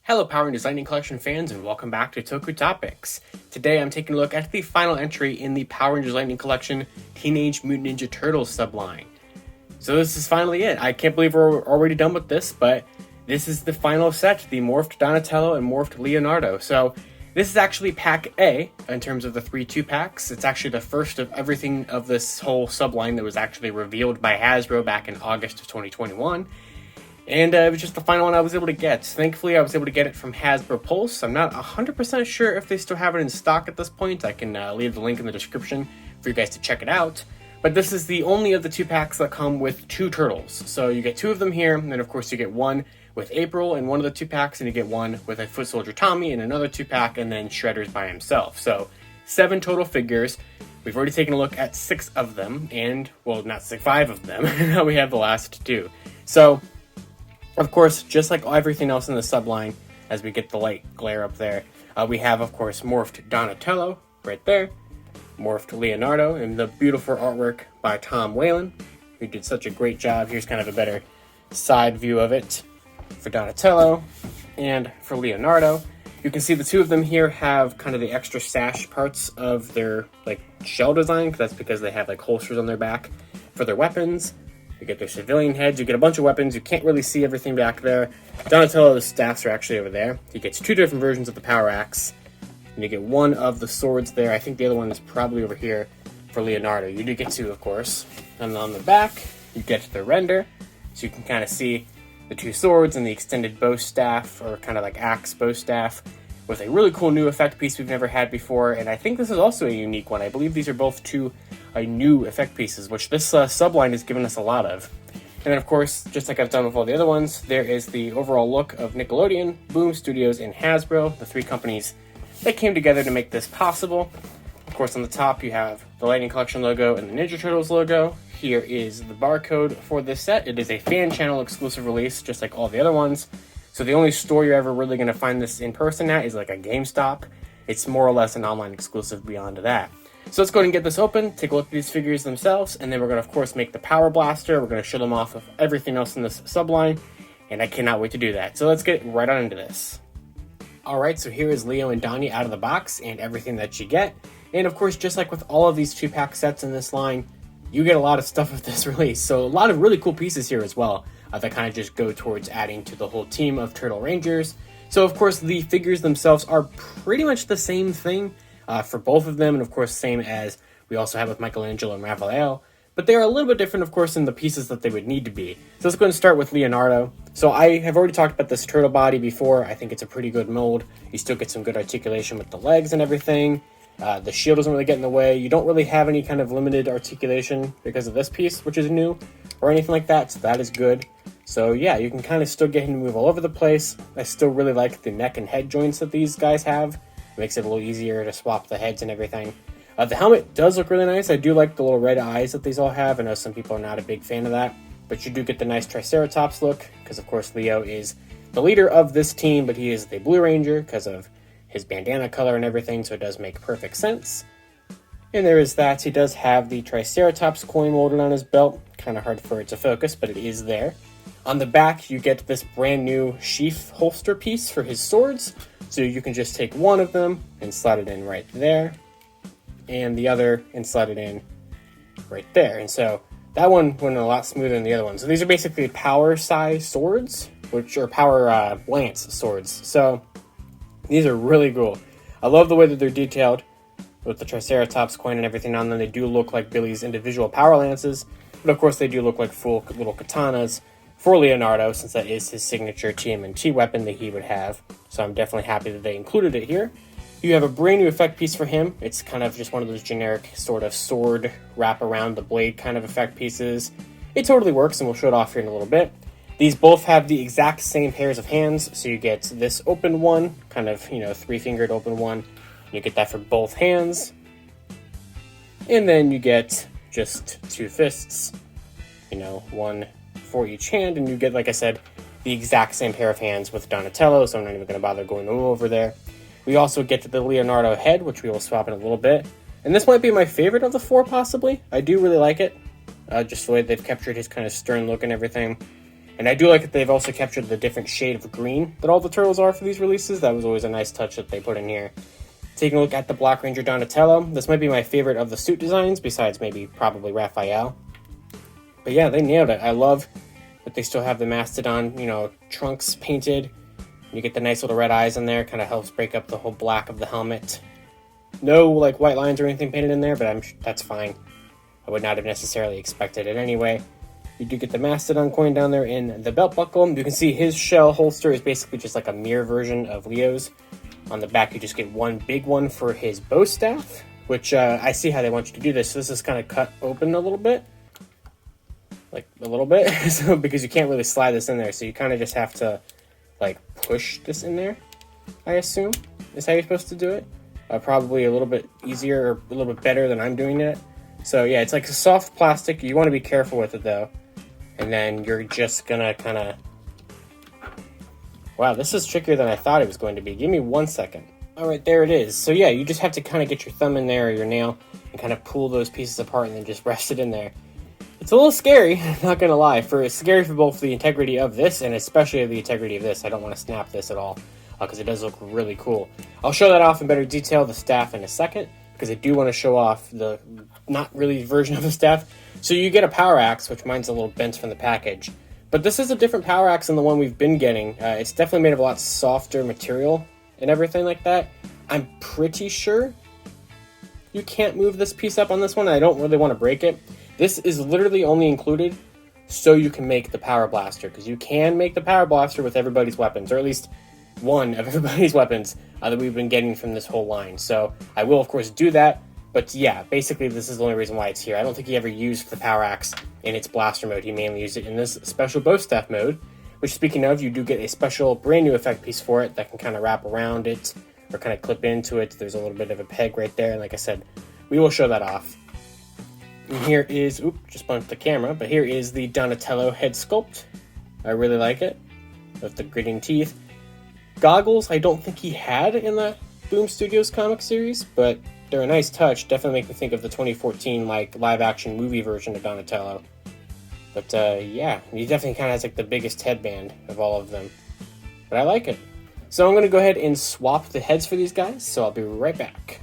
Hello Power Rangers Lightning Collection fans and welcome back to Toku Topics. Today I'm taking a look at the final entry in the Power Rangers Lightning Collection Teenage Mutant Ninja Turtles subline. So this is finally it. I can't believe we're already done with this, but this is the final set, the Morphed Donatello and Morphed Leonardo. So this is actually pack A in terms of the 3 2-packs. It's actually the first of everything of this whole subline that was actually revealed by Hasbro back in August of 2021. And it was just the final one I was able to get. Thankfully, I was able to get it from Hasbro Pulse. I'm not 100% sure if they still have it in stock at this point. I can leave the link in the description for you guys to check it out. But this is the only of the 2-packs that come with 2 turtles. So you get 2 of them here, and then of course you get one with April in one of the 2-packs, and you get one with a Foot Soldier Tommy in another 2-pack, and then Shredder's by himself. So 7 total figures. We've already taken a look at 6 of them, and, well, not 6, 5 of them. Now we have the last 2. So of course, just like everything else in the subline, as we get the light glare up there, we have, of course, Morphed Donatello right there, Morphed Leonardo, and the beautiful artwork by Tom Whalen, who did such a great job. Here's kind of a better side view of it for Donatello and for Leonardo. You can see the 2 of them here have kind of the extra sash parts of their shell design. That's because they have holsters on their back for their weapons. You get their civilian heads, you get a bunch of weapons, you can't really see everything back there. Donatello's staffs are actually over there. He gets 2 different versions of the power axe, and you get 1 of the swords there. I think the other one is probably over here for Leonardo. You do get 2, of course. And on the back, you get the render, so you can kind of see the 2 swords and the extended bow staff, or kind of like axe bow staff, with a really cool new effect piece we've never had before, and I think this is also a unique one. I believe these are both 2 new effect pieces, which this subline has given us a lot of. And then, of course, just like I've done with all the other ones, there is the overall look of Nickelodeon, Boom Studios, and Hasbro, the 3 companies that came together to make this possible. Of course, on the top, you have the Lightning Collection logo and the Ninja Turtles logo. Here is the barcode for this set. It is a fan channel exclusive release, just like all the other ones. So the only store you're ever really going to find this in person at is like a GameStop. It's more or less an online exclusive beyond that. So let's go ahead and get this open, take a look at these figures themselves, and then we're going to, of course, make the Power Blaster. We're going to show them off of everything else in this subline, and I cannot wait to do that. So let's get right on into this. Alright, so here is Leo and Donnie out of the box, and everything that you get. And of course, just like with all of these 2-pack sets in this line, you get a lot of stuff with this release. So a lot of really cool pieces here as well, that kind of just go towards adding to the whole team of Turtle Rangers. So of course, the figures themselves are pretty much the same thing for both of them, and of course same as we also have with Michelangelo and Raphael, but they are a little bit different, of course, in the pieces that they would need to be. So let's go ahead and start with Leonardo. So I have already talked about this turtle body before. I think it's a pretty good mold. You still get some good articulation with the legs and everything. The shield doesn't really get in the way. You don't really have any kind of limited articulation because of this piece, which is new, or anything like that, so that is good. So yeah, you can kind of still get him to move all over the place. I still really like the neck and head joints that these guys have. It makes it a little easier to swap the heads and everything. The helmet does look really nice. I do like the little red eyes that these all have. I know some people are not a big fan of that, but you do get the nice Triceratops look, because of course Leo is the leader of this team, but he is the Blue Ranger because of his bandana color and everything, so it does make perfect sense. And there is that. He does have the Triceratops coin molded on his belt. Kind of hard for it to focus, but it is there. On the back, you get this brand new sheath holster piece for his swords. So you can just take one of them and slide it in right there, and the other and slide it in right there. And so that one went a lot smoother than the other one. So these are basically power size swords, which are power lance swords. So these are really cool. I love the way that they're detailed with the Triceratops coin and everything on them. They do look like Billy's individual power lances, but of course they do look like full little katanas for Leonardo, since that is his signature TMNT weapon that he would have. So I'm definitely happy that they included it here. You have a brand new effect piece for him. It's kind of just one of those generic sort of sword wrap around the blade kind of effect pieces. It totally works, and we'll show it off here in a little bit. These both have the exact same pairs of hands, so you get this open one, kind of, 3-fingered open one. You get that for both hands. And then you get just 2 fists, one for each hand, and you get, like I said, the exact same pair of hands with Donatello, so I'm not even going to bother going over there. We also get to the Leonardo head, which we will swap in a little bit. And this might be my favorite of the 4, possibly. I do really like it. Just the way they've captured his kind of stern look and everything. And I do like that they've also captured the different shade of green that all the turtles are for these releases. That was always a nice touch that they put in here. Taking a look at the Black Ranger Donatello. This might be my favorite of the suit designs, besides maybe probably Raphael. But yeah, they nailed it. I love that they still have the Mastodon, you know, trunks painted. You get the nice little red eyes in there, kind of helps break up the whole black of the helmet. No like white lines or anything painted in there, but that's fine. I would not have necessarily expected it anyway. You do get the Mastodon coin down there in the belt buckle. You can see his shell holster is basically just like a mirror version of Leo's. On the back, you just get one big one for his bow staff, which I see how they want you to do this. So this is kind of cut open a little bit, like a little bit, so because you can't really slide this in there. So you kind of just have to like push this in there, I assume, is how you're supposed to do it. Probably a little bit easier or a little bit better than I'm doing it. So yeah, it's like a soft plastic. You want to be careful with it though. And then you're just gonna kind of... Wow, this is trickier than I thought it was going to be. Give me 1 second. All right, there it is. So yeah, you just have to kind of get your thumb in there or your nail and kind of pull those pieces apart and then just rest it in there. It's a little scary, I'm not gonna lie. It's scary for both the integrity of this and especially the integrity of this. I don't want to snap this at all because it does look really cool. I'll show that off in better detail, the staff, in a second, because I do want to show off the not really version of the staff. So you get a power axe, which mine's a little bent from the package. But this is a different power axe than the one we've been getting. It's definitely made of a lot softer material and everything like that. I'm pretty sure you can't move this piece up on this one. I don't really want to break it. This is literally only included so you can make the power blaster, because you can make the power blaster with everybody's weapons, or at least one of everybody's weapons that we've been getting from this whole line. So I will, of course, do that. But yeah, basically this is the only reason why it's here. I don't think he ever used the power axe in its blaster mode. He mainly used it in this special bow staff mode, which, speaking of, you do get a special brand new effect piece for it that can kind of wrap around it or kind of clip into it. There's a little bit of a peg right there, and like I said, we will show that off. And here is, oops, just bumped the camera, but here is the Donatello head sculpt. I really like it, with the gritting teeth. Goggles, I don't think he had in the Boom Studios comic series, but they're a nice touch. Definitely make me think of the 2014 like live action movie version of Donatello. But yeah, he definitely kind of has like the biggest headband of all of them. But I like it. So I'm going to go ahead and swap the heads for these guys, so I'll be right back.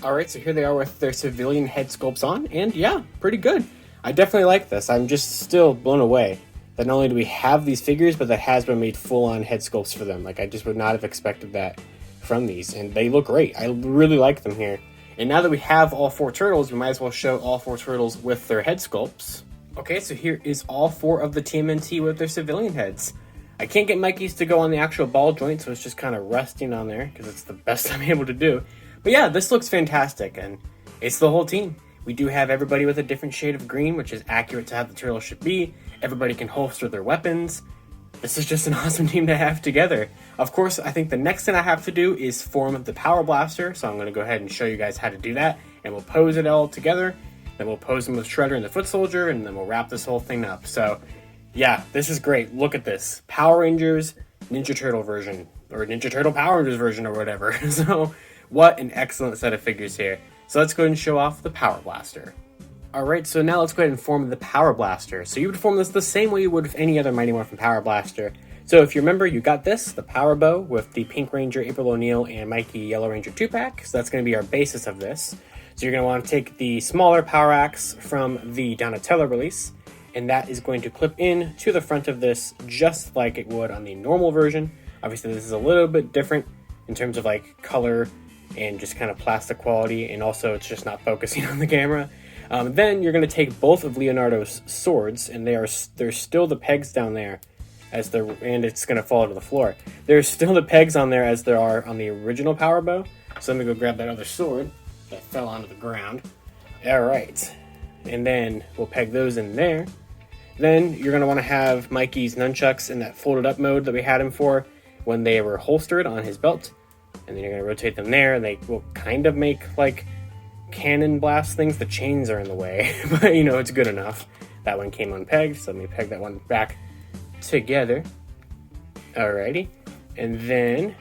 Alright, so here they are with their civilian head sculpts on, and yeah, pretty good. I definitely like this. I'm just still blown away that not only do we have these figures, but that Hasbro made full-on head sculpts for them. Like, I just would not have expected that from these, and they look great. I really like them here. And now that we have all four turtles, we might as well show all four turtles with their head sculpts. Okay, so here is all four of the TMNT with their civilian heads. I can't get Mikey's to go on the actual ball joint, so it's just kind of resting on there, because it's the best I'm able to do. But yeah, this looks fantastic, and it's the whole team. We do have everybody with a different shade of green, which is accurate to how the turtle should be. Everybody can holster their weapons. This is just an awesome team to have together. Of course, I think the next thing I have to do is form the Power Blaster, so I'm going to go ahead and show you guys how to do that, and we'll pose it all together. Then we'll pose them with Shredder and the Foot Soldier, and then we'll wrap this whole thing up. So, yeah, this is great. Look at this. Power Rangers Ninja Turtle version, or Ninja Turtle Power Rangers version, or whatever. So, what an excellent set of figures here. So let's go ahead and show off the Power Blaster. Alright, so now let's go ahead and form the Power Blaster. So you would form this the same way you would with any other Mighty Morphin Power Blaster. So if you remember, you got this, the Power Bow, with the Pink Ranger, April O'Neil, and Mikey Yellow Ranger 2-pack. So that's going to be our basis of this. So you're going to want to take the smaller Power Axe from the Donatello release, and that is going to clip in to the front of this just like it would on the normal version. Obviously this is a little bit different in terms of like color and just kind of plastic quality, and also it's just not focusing on the camera. Then you're going to take both of Leonardo's swords, and there's still the pegs down there, and it's going to fall to the floor. There's still the pegs on there as there are on the original Power Bow. So let me go grab that other sword that fell onto the ground. Alright, and then we'll peg those in there. Then you're going to want to have Mikey's nunchucks in that folded up mode that we had him for when they were holstered on his belt. And then you're going to rotate them there, and they will kind of make like cannon blast things. The chains are in the way, but you know, it's good enough. That one came unpegged, so let me peg that one back together. Alrighty, and then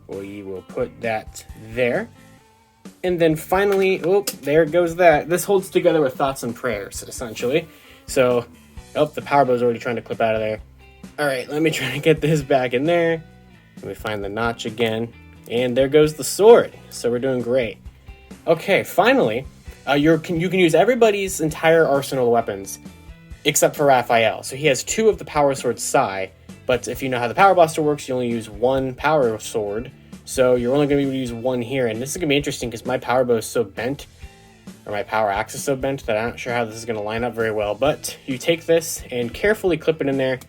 we will put that there. And then finally, oh, there goes that. This holds together with thoughts and prayers, essentially. So Oh, the power bow's already trying to clip out of there. All right, let me try to get this back in there. Let me find the notch again. And there goes the sword. So we're doing great. Okay, finally, you can use everybody's entire arsenal of weapons except for Raphael. So he has 2 of the power sword Sai, but if you know how the power blaster works, you only use 1 power sword. So you're only going to be able to use 1 here. And this is going to be interesting because my power bow is so bent, or my power axe is so bent, that I'm not sure how this is going to line up very well. But you take this and carefully clip it in there,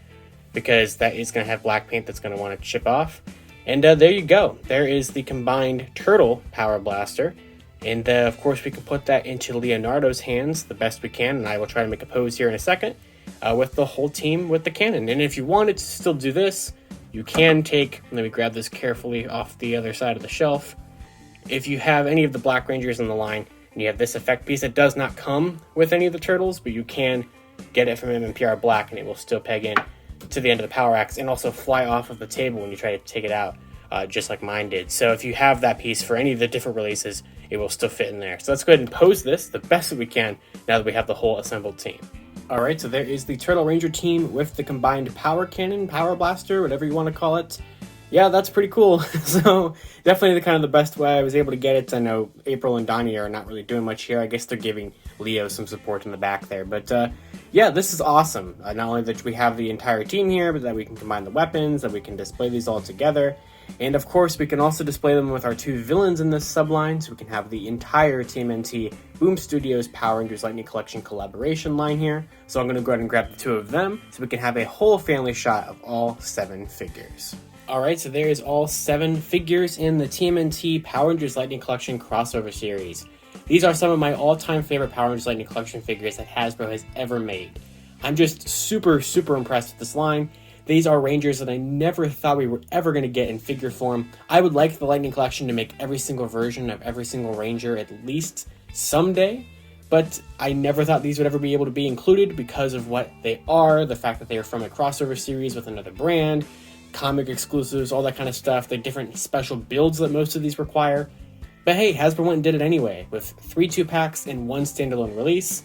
because that is going to have black paint that's going to want to chip off. And there you go. There is the combined turtle power blaster. And of course we can put that into Leonardo's hands the best we can, and I will try to make a pose here in a second with the whole team with the cannon. And if you wanted to still do this, you can take, let me grab this carefully off the other side of the shelf. If you have any of the Black Rangers in the line, and you have this effect piece, it does not come with any of the turtles, but you can get it from MMPR Black and it will still peg in to the end of the power axe and also fly off of the table when you try to take it out, just like mine did. So if you have that piece for any of the different releases, it will still fit in there. So let's go ahead and pose this the best that we can now that we have the whole assembled team. All right, so there is the Turtle Ranger team with the combined power cannon, power blaster, whatever you want to call it. Yeah, that's pretty cool. So definitely the best way I was able to get it. I know April and Donnie are not really doing much here. I guess they're giving Leo some support in the back there. But yeah, this is awesome. Not only that we have the entire team here, but that we can combine the weapons, that we can display these all together. And of course, we can also display them with our 2 villains in this subline, so we can have the entire TMNT Boom Studios Power Rangers Lightning Collection collaboration line here. So I'm going to go ahead and grab the 2 of them, so we can have a whole family shot of all 7 figures. Alright, so there is all 7 figures in the TMNT Power Rangers Lightning Collection crossover series. These are some of my all-time favorite Power Rangers Lightning Collection figures that Hasbro has ever made. I'm just super impressed with this line. These are Rangers that I never thought we were ever going to get in figure form. I would like the Lightning Collection to make every single version of every single Ranger at least someday, but I never thought these would ever be able to be included because of what they are, the fact that they are from a crossover series with another brand, comic exclusives, all that kind of stuff, the different special builds that most of these require. But hey, Hasbro went and did it anyway, with 3 2-packs and 1 standalone release.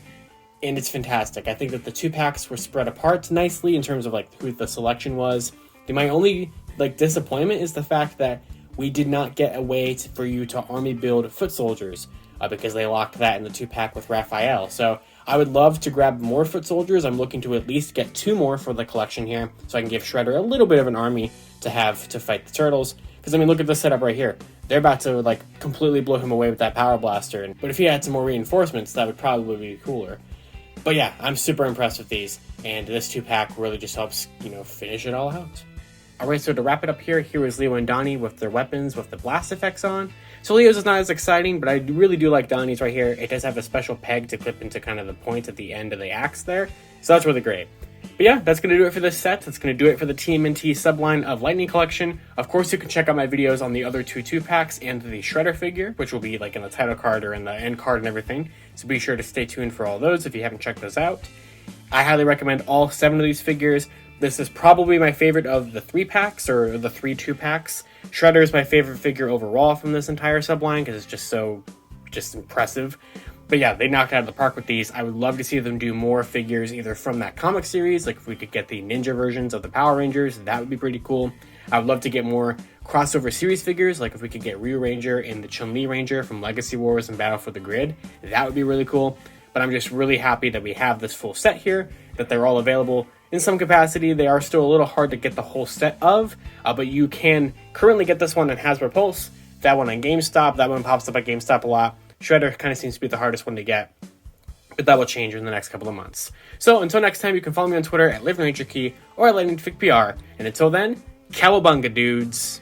And it's fantastic. I think that the 2-packs were spread apart nicely in terms of who the selection was. My only disappointment is the fact that we did not get a way for you to army build foot soldiers because they locked that in the 2-pack with Raphael. So I would love to grab more foot soldiers. I'm looking to at least get 2 more for the collection here, so I can give Shredder a little bit of an army to have to fight the turtles. Because look at this setup right here. They're about to completely blow him away with that power blaster. But if he had some more reinforcements, that would probably be cooler. But yeah, I'm super impressed with these, and this 2-pack really just helps, finish it all out. Alright, so to wrap it up here is Leo and Donnie with their weapons with the blast effects on. So Leo's is not as exciting, but I really do like Donnie's right here. It does have a special peg to clip into the point at the end of the axe there, so that's really great. But yeah, that's going to do it for this set. That's going to do it for the TMNT subline of Lightning Collection. Of course, you can check out my videos on the other 2 2-packs and the Shredder figure, which will be in the title card or in the end card and everything. So be sure to stay tuned for all those if you haven't checked those out. I highly recommend all 7 of these figures. This is probably my favorite of the 3-packs or the 3 2-packs. Shredder is my favorite figure overall from this entire subline because it's just impressive. But yeah, they knocked it out of the park with these. I would love to see them do more figures either from that comic series, if we could get the ninja versions of the Power Rangers, that would be pretty cool. I would love to get more crossover series figures, if we could get Ryu Ranger and the Chun-Li Ranger from Legacy Wars and Battle for the Grid. That would be really cool. But I'm just really happy that we have this full set here, that they're all available in some capacity. They are still a little hard to get the whole set of, but you can currently get this one on Hasbro Pulse, that one on GameStop, that one pops up at GameStop a lot. Shredder kind of seems to be the hardest one to get, but that will change in the next couple of months. So until next time, you can follow me on Twitter at LiveRangerKey or at LightningFigPR, and until then, cowabunga, dudes!